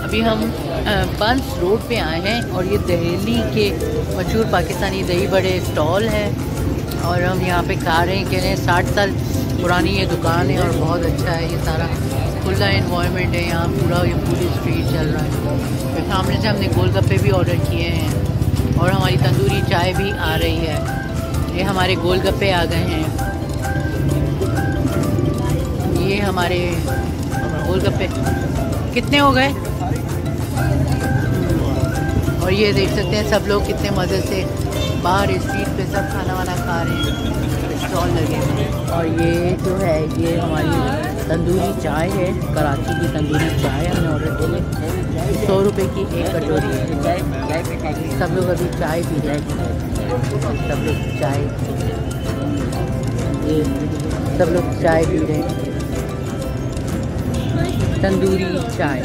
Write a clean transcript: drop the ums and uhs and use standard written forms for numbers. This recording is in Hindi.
अभी हम बंस रोड पे आए हैं और ये दिल्ली के मशहूर पाकिस्तानी दही बड़े स्टॉल है और हम यहाँ पे खा रहे हैं। कह रहे हैं 60 साल पुरानी ये दुकान है और बहुत अच्छा है। ये सारा खुला इन्वायरमेंट है यहाँ, पूरा ये पूरी स्ट्रीट चल रहा है। फिर सामने से हमने गोलगप्पे भी ऑर्डर किए हैं और हमारी तंदूरी चाय भी आ रही है। ये हमारे गोलगप्पे आ गए हैं, ये हमारे गोलगप्पे कितने हो गए। और ये देख सकते हैं सब लोग कितने मज़े से बाहर स्ट्रीट पे सब खाना वाना खा रहे हैं, स्टॉल लगे हैं। और ये जो है ये हमारी तंदूरी चाय है, कराची की तंदूरी चाय हमने ऑर्डर की। 100 रुपये की एक कटोरी है। सब लोग अभी चाय पी रहे हैं, सब लोग चाय, ये सब लोग चाय पी रहे हैं, तंदूरी चाय।